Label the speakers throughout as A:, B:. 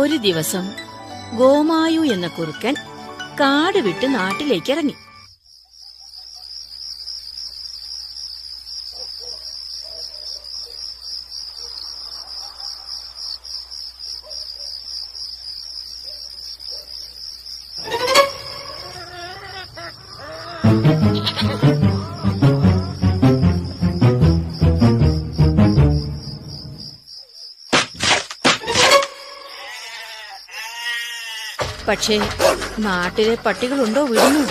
A: ഒരു ദിവസം ഗോമായു എന്ന കുറുക്കൻ കാട് വിട്ട് നാട്ടിലേക്കിറങ്ങി. പക്ഷേ നാട്ടിലെ പട്ടികളുണ്ടോ വിടുന്നു?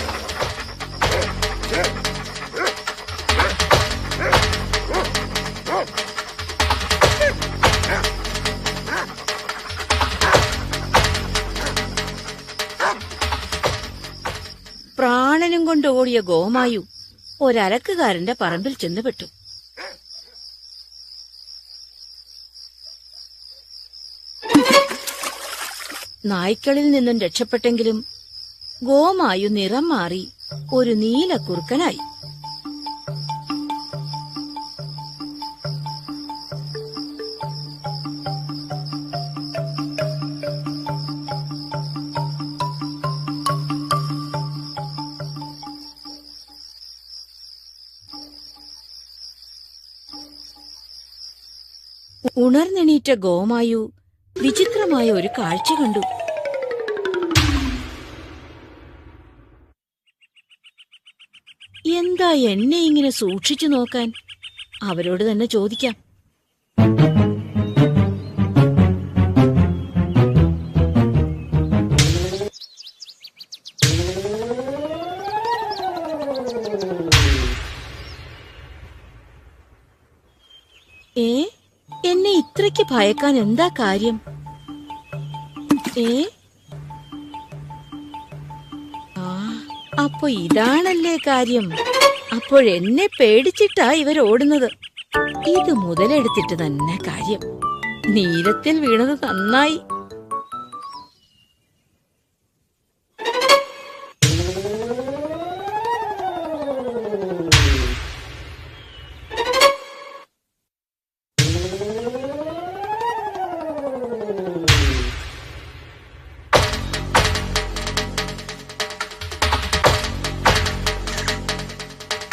A: പ്രാണനും കൊണ്ട് ഓടിയ ഗോമായു ഒരലക്കുകാരന്റെ പറമ്പിൽ ചെന്നുപെട്ടു. നായ്ക്കളിൽ നിന്നും രക്ഷപ്പെട്ടെങ്കിലും ഗോമായു നിറം മാറി ഒരു നീലക്കുറുക്കനായി. ഉണർന്നെണീറ്റ ഗോമായു വിചിത്രമായ ഒരു കാഴ്ച കണ്ടു. എന്താ എന്നെ ഇങ്ങനെ സൂക്ഷിച്ചു നോക്കാൻ? അവരോട് തന്നെ ചോദിക്കാം. എന്നെ ഇത്രയ്ക്ക് ഭയക്കാൻ എന്താ കാര്യം? അപ്പൊ ഇതാണല്ലേ കാര്യം. അപ്പോഴെന്നെ പേടിച്ചിട്ടാ ഇവരോടുന്നത്. ഇത് മുതലെടുത്തിട്ട് തന്നെ കാര്യം. നീലത്തിൽ വീണത് നന്നായി.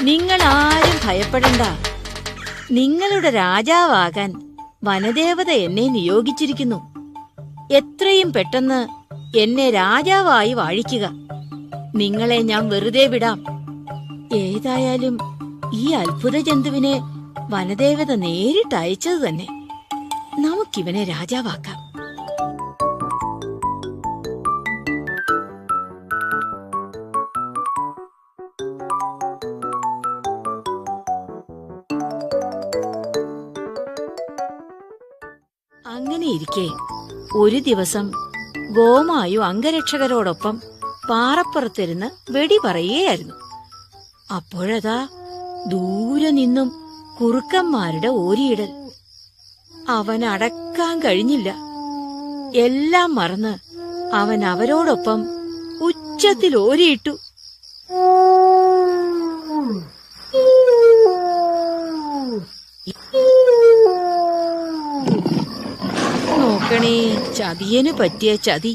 A: നിങ്ങളാരും ഭയപ്പെടണ്ട. നിങ്ങളുടെ രാജാവാകാൻ വനദേവത എന്നെ നിയോഗിച്ചിരിക്കുന്നു. എത്രയും പെട്ടെന്ന് എന്നെ രാജാവായി വാഴിക്കുക. നിങ്ങളെ ഞാൻ വെറുതെ വിടാം. ഏതായാലും ഈ അത്ഭുത ജന്തുവിനെ വനദേവത നേരിട്ട് അയച്ചത് തന്നെ. നമുക്കിവനെ രാജാവാക്കാം. അങ്ങനെയിരിക്കെ ഒരു ദിവസം ഗോമായു അംഗരക്ഷകരോടൊപ്പം പാറപ്പുറത്തിരുന്ന് വെടി പറയുകയായിരുന്നു. അപ്പോഴതാ ദൂരെ നിന്നും കുറുക്കന്മാരുടെ ഓരിയിടൽ. അവൻ അടക്കാൻ കഴിഞ്ഞില്ല. എല്ലാം മറന്ന് അവൻ അവരോടൊപ്പം ഉച്ചത്തിൽ ഓരിയിട്ടു. നോക്കണേ, ചതിയന് പറ്റിയ ചതി.